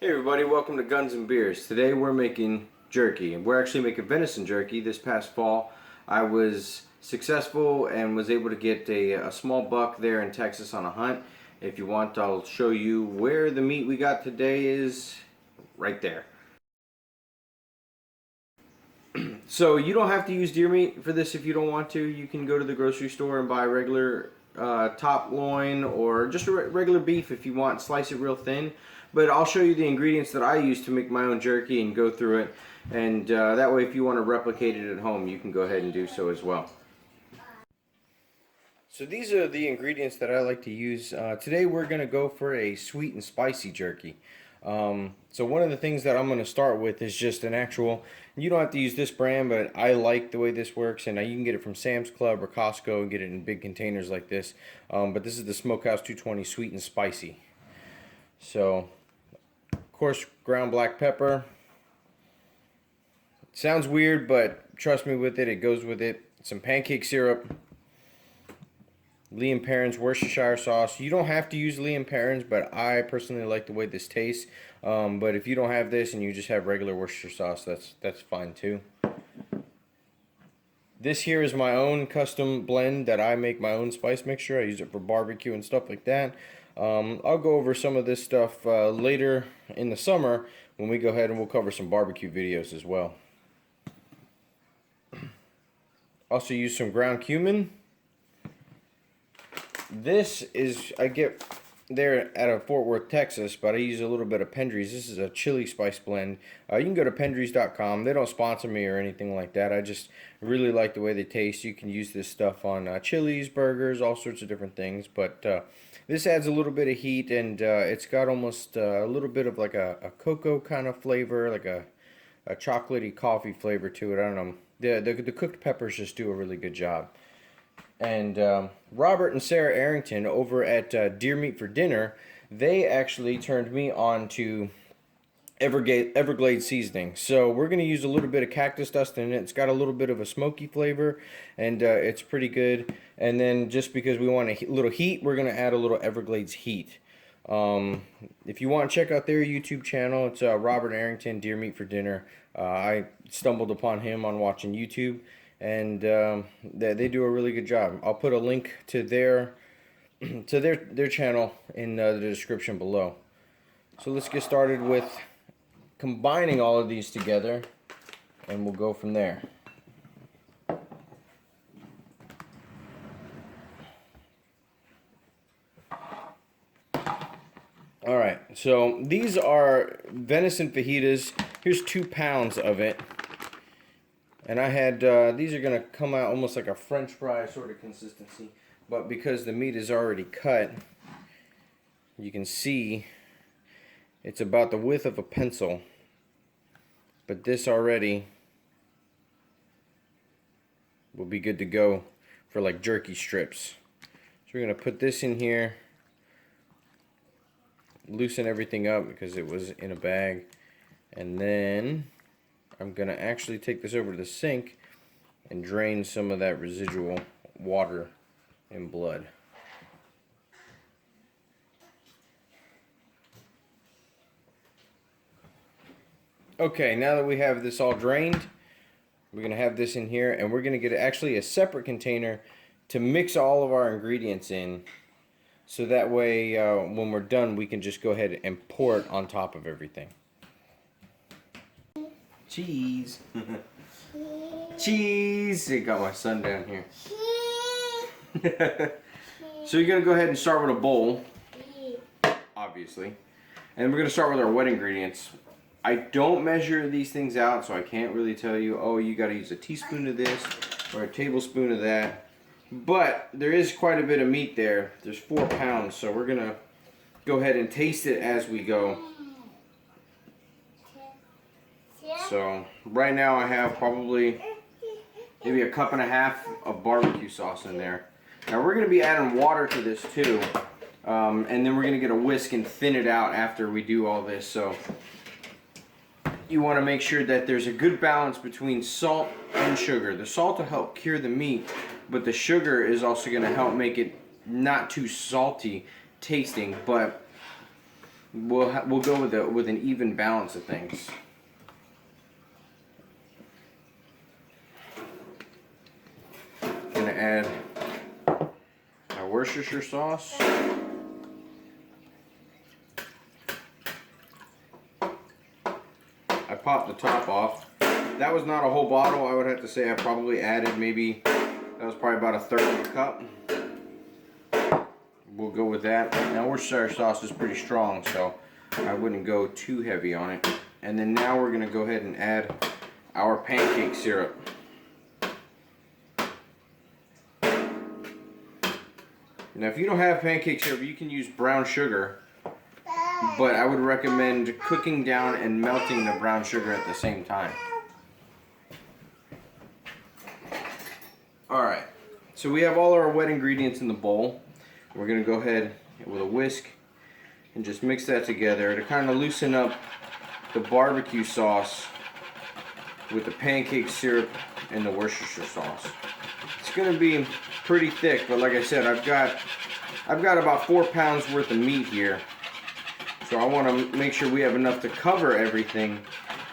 Hey everybody, welcome to Guns and Beers. Today we're making jerky. We're actually making venison jerky. This past fall I was successful and was able to get a small buck there in Texas on a hunt. If you want, I'll show you where the meat we got today is right there. So you don't have to use deer meat for this if you don't want to. You can go to the grocery store and buy regular top loin or just regular beef if you want. Slice it real thin. But I'll show you the ingredients that I use to make my own jerky and go through it. And that way if you want to replicate it at home, you can go ahead and do so as well. So these are the ingredients that I like to use. Today we're going to go for a sweet and spicy jerky. So one of the things that I'm going to start with is just an actual, you don't have to use this brand, but I like the way this works, and you can get it from Sam's Club or Costco and get it in big containers like this. But this is the Smokehouse 220 sweet and spicy. So, of course, ground black pepper. It sounds weird, but trust me with it, it goes with it. Some pancake syrup. Lea & Perrins Worcestershire sauce. You don't have to use Lea & Perrins, but I personally like the way this tastes. But if you don't have this and you just have regular Worcestershire sauce, that's fine too. This here is my own custom blend that I make my own spice mixture. I use it for barbecue and stuff like that. I'll go over some of this stuff later in the summer when we go ahead and we'll cover some barbecue videos as well. Also use some ground cumin. This is, I get there out of Fort Worth, Texas, but I use a little bit of Pendry's. This is a chili spice blend. You can go to pendrys.com. They don't sponsor me or anything like that. I just really like the way they taste. You can use this stuff on chilies, burgers, all sorts of different things. But this adds a little bit of heat, and it's got almost a little bit of like a cocoa kind of flavor, like a chocolatey coffee flavor to it. I don't know. The cooked peppers just do a really good job. And Robert and Sarah Arrington over at DeerMeatForDinner, they actually turned me on to Everglades seasoning. So we're going to use a little bit of cactus dust in it. It's got a little bit of a smoky flavor, and it's pretty good. And then just because we want a little heat, we're going to add a little Everglades heat. If you want to check out their YouTube channel, it's Robert Arrington, DeerMeatForDinner. I stumbled upon him on watching YouTube. And they do a really good job. I'll put a link to their channel in the description below. So let's get started with combining all of these together, and we'll go from there. Alright, so these are venison fajitas. Here's 2 pounds of it. And I had, these are going to come out almost like a French fry sort of consistency. But because the meat is already cut, you can see it's about the width of a pencil. But this already will be good to go for like jerky strips. So we're going to put this in here, loosen everything up because it was in a bag, and then I'm going to actually take this over to the sink and drain some of that residual water and blood. Okay, now that we have this all drained, we're going to have this in here, and we're going to get actually a separate container to mix all of our ingredients in, so that way when we're done we can just go ahead and pour it on top of everything. Cheese. Cheese. It got my son down here. So you're going to go ahead and start with a bowl, obviously. And we're going to start with our wet ingredients. I don't measure these things out, so I can't really tell you, oh, you got to use a teaspoon of this or a tablespoon of that. But there is quite a bit of meat there. There's 4 pounds, so we're going to go ahead and taste it as we go. So right now I have probably maybe 1.5 cups of barbecue sauce in there. Now we're going to be adding water to this too, and then we're going to get a whisk and thin it out after we do all this. So you want to make sure that there's a good balance between salt and sugar. The salt will help cure the meat, but the sugar is also going to help make it not too salty tasting, but we'll go with an even balance of things. Gonna add our Worcestershire sauce. I popped the top off. That was not a whole bottle. I would have to say I probably added maybe, that was probably about 1/3 of a cup. We'll go with that. Now Worcestershire sauce is pretty strong, so I wouldn't go too heavy on it. And then now we're gonna go ahead and add our pancake syrup. Now if you don't have pancake syrup, you can use brown sugar, but I would recommend cooking down and melting the brown sugar at the same time. Alright, so we have all our wet ingredients in the bowl. We're going to go ahead with a whisk and just mix that together to kind of loosen up the barbecue sauce with the pancake syrup and the Worcestershire sauce. It's going to be pretty thick, but like I said, I've got about 4 pounds worth of meat here. So I want to make sure we have enough to cover everything.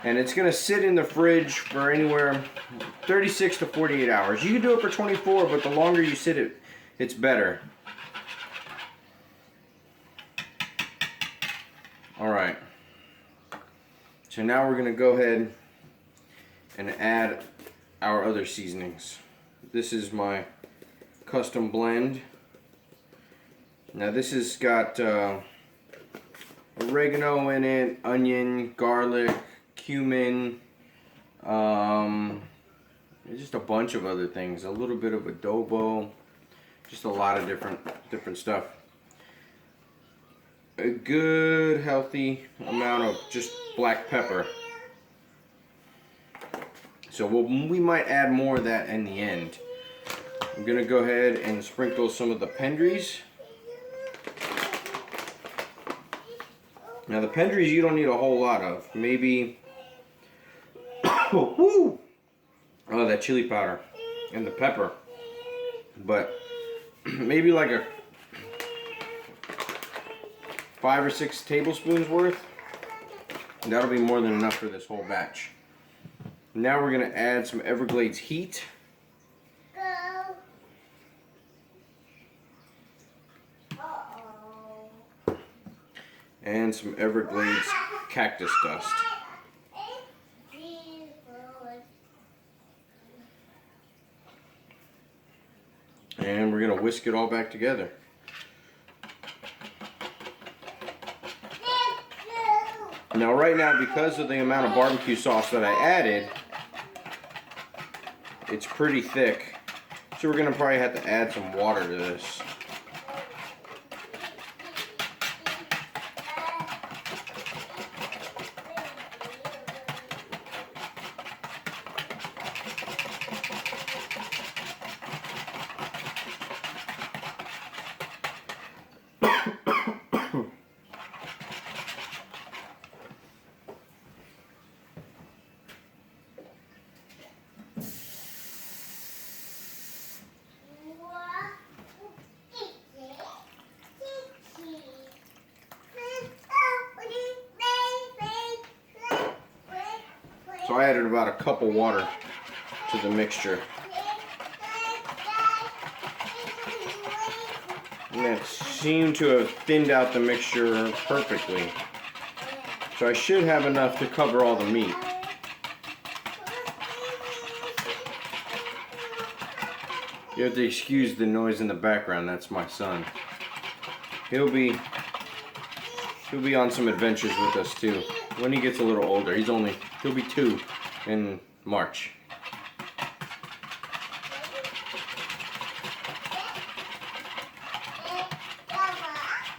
And it's going to sit in the fridge for anywhere 36 to 48 hours. You can do it for 24, but the longer you sit it, it's better. Alright. So now we're going to go ahead and add our other seasonings. This is my custom blend. Now this has got oregano in it, onion, garlic, cumin, just a bunch of other things. A little bit of adobo, just a lot of different stuff. A good healthy amount of just black pepper. So we might add more of that in the end. I'm gonna go ahead and sprinkle some of the pendries. Now the pendries you don't need a whole lot of. Maybe oh, that chili powder and the pepper. But maybe like a 5 or 6 tablespoons worth. That'll be more than enough for this whole batch. Now we're going to add some Everglades heat. And some Everglades cactus dust. And we're going to whisk it all back together. Now right now, because of the amount of barbecue sauce that I added, it's pretty thick. So we're going to probably have to add some water to this. So I added about a cup of water to the mixture. And that seemed to have thinned out the mixture perfectly. So I should have enough to cover all the meat. You have to excuse the noise in the background, that's my son. He'll be on some adventures with us too. When he gets a little older, he'll be 2 in March.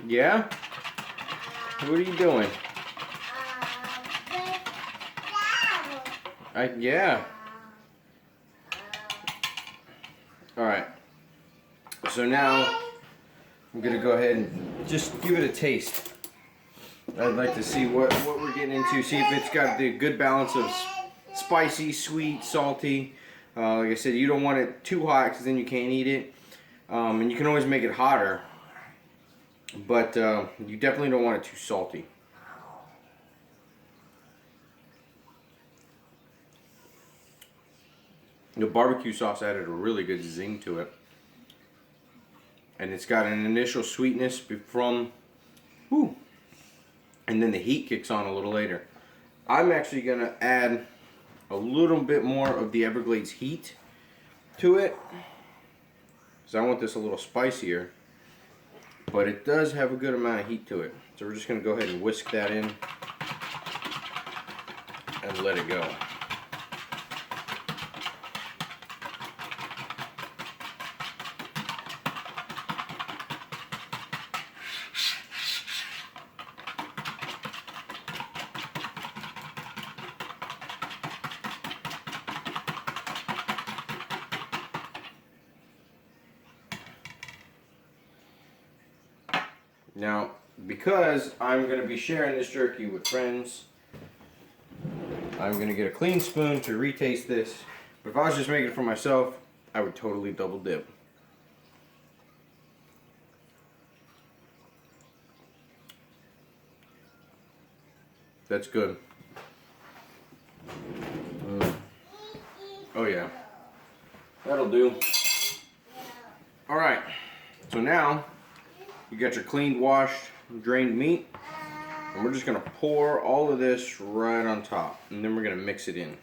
Yeah? What are you doing? Yeah. Alright. So now I'm gonna go ahead and just give it a taste. I'd like to see what we're getting into, see if it's got the good balance of spicy, sweet, salty. Like I said, you don't want it too hot because then you can't eat it. And you can always make it hotter. but you definitely don't want it too salty. The barbecue sauce added a really good zing to it. And it's got an initial sweetness from, whew, and then the heat kicks on a little later. I'm actually going to add a little bit more of the Everglades heat to it, because I want this a little spicier. But it does have a good amount of heat to it. So we're just going to go ahead and whisk that in and let it go. Now, because I'm going to be sharing this jerky with friends, I'm going to get a clean spoon to retaste this. But if I was just making it for myself, I would totally double dip. That's good. Oh yeah, that'll do. Alright, so now you got your cleaned, washed, drained meat, and we're just going to pour all of this right on top, and then we're going to mix it in.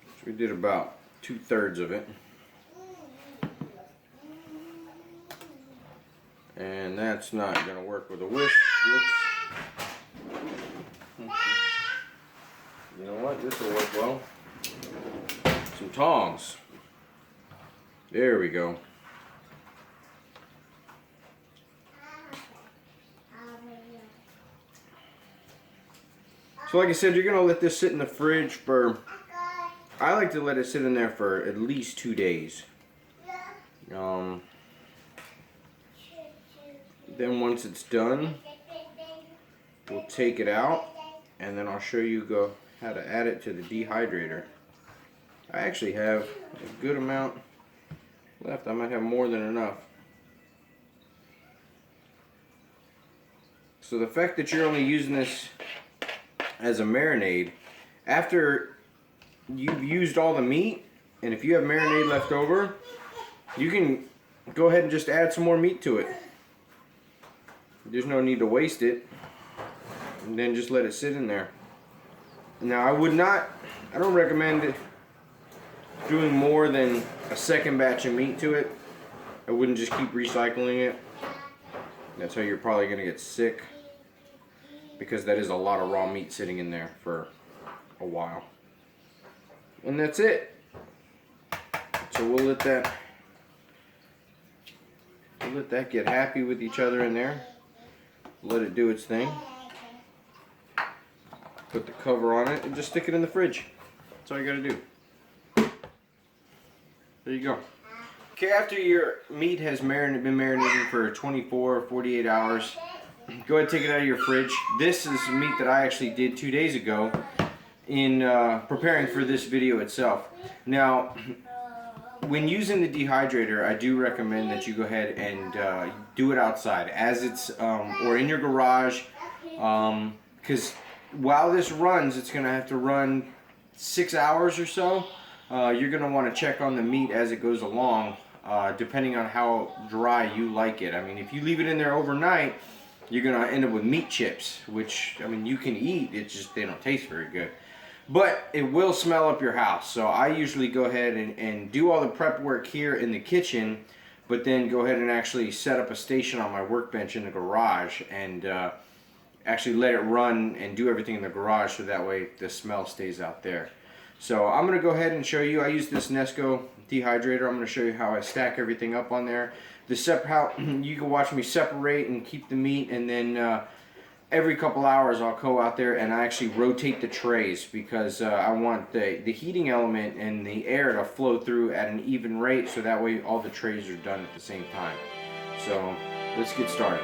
So we did about 2/3 of it, and that's not going to work with a whisk. You know what? This will work well. Some tongs. There we go. So like I said, you're going to let this sit in the fridge for, I like to let it sit in there for at least 2 days. Then once it's done, we'll take it out, and then I'll show you how to add it to the dehydrator. I actually have a good amount left. I might have more than enough. So the fact that you're only using this as a marinade, after you've used all the meat, and if you have marinade left over, you can go ahead and just add some more meat to it. There's no need to waste it, and then just let it sit in there. Now I don't recommend doing more than a second batch of meat to it. I wouldn't just keep recycling it. That's how you're probably going to get sick, because that is a lot of raw meat sitting in there for a while. And that's it. So we'll let that get happy with each other in there. Let it do its thing. Put the cover on it and just stick it in the fridge. That's all you gotta do. There you go. Okay, after your meat has been marinating for 24 or 48 hours, go ahead and take it out of your fridge. This is meat that I actually did 2 days ago in preparing for this video itself. Now, when using the dehydrator, I do recommend that you go ahead and do it outside, as it's or in your garage, because while this runs, it's going to have to run 6 hours or so. You're going to want to check on the meat as it goes along, depending on how dry you like it. I mean, if you leave it in there overnight, you're going to end up with meat chips, which, I mean, you can eat, it's just they don't taste very good. But it will smell up your house. So I usually go ahead and do all the prep work here in the kitchen, but then go ahead and actually set up a station on my workbench in the garage and actually let it run and do everything in the garage, so that way the smell stays out there. So I'm going to go ahead and show you. I use this Nesco dehydrator. I'm going to show you how I stack everything up on there. How you can watch me separate and keep the meat, and then every couple hours I'll go out there and I actually rotate the trays, because I want the heating element and the air to flow through at an even rate, so that way all the trays are done at the same time. So let's get started.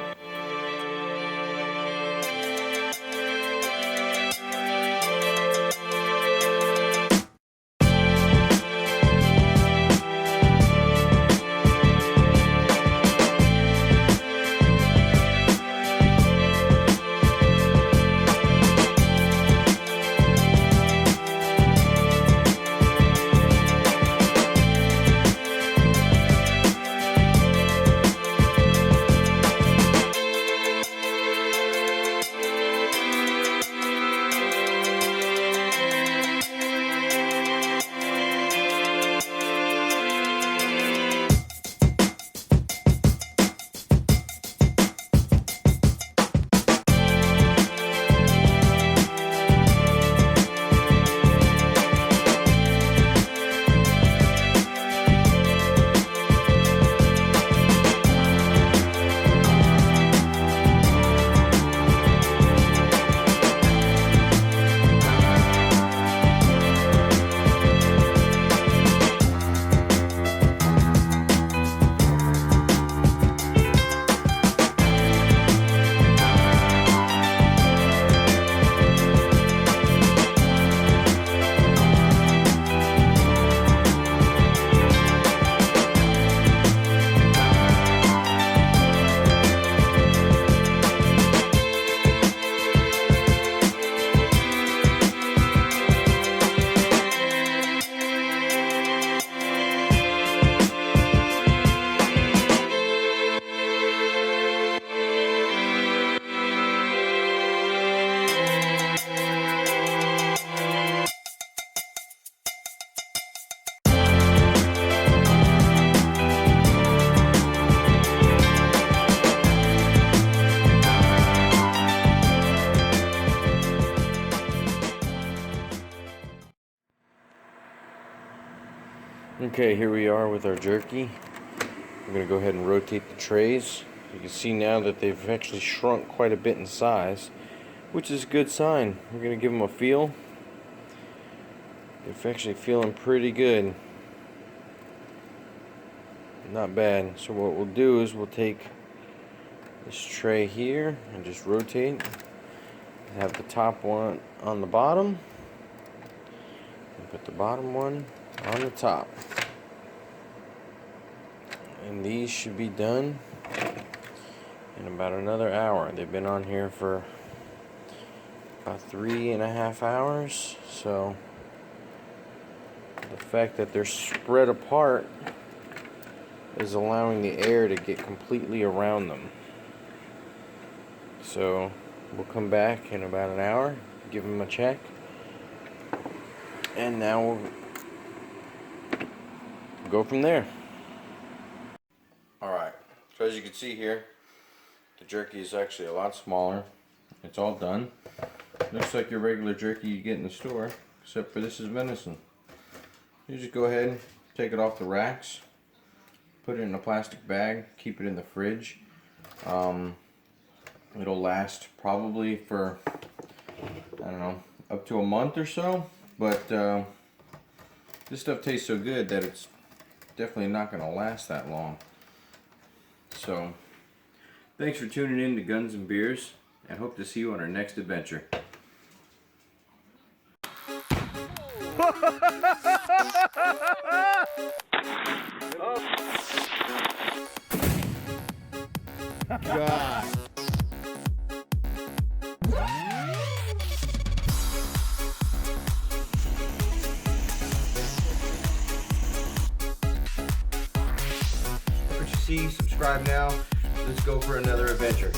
Okay, here we are with our jerky. We're going to go ahead and rotate the trays. You can see now that they've actually shrunk quite a bit in size, which is a good sign. We're going to give them a feel. They're actually feeling pretty good. Not bad. So what we'll do is we'll take this tray here and just rotate. Have the top one on the bottom and put the bottom one on the top. And these should be done in about another hour. They've been on here for about 3.5 hours. So the fact that they're spread apart is allowing the air to get completely around them. So we'll come back in about an hour, give them a check, and now we'll go from there. Alright, so as you can see here, the jerky is actually a lot smaller. It's all done. Looks like your regular jerky you get in the store, except for this is venison. You just go ahead, take it off the racks, put it in a plastic bag, keep it in the fridge. It'll last probably for, I don't know, up to a month or so, but this stuff tastes so good that it's definitely not going to last that long. So, thanks for tuning in to Guns and Beers, and hope to see you on our next adventure. God. What you see, subscribe now. Let's go for another adventure.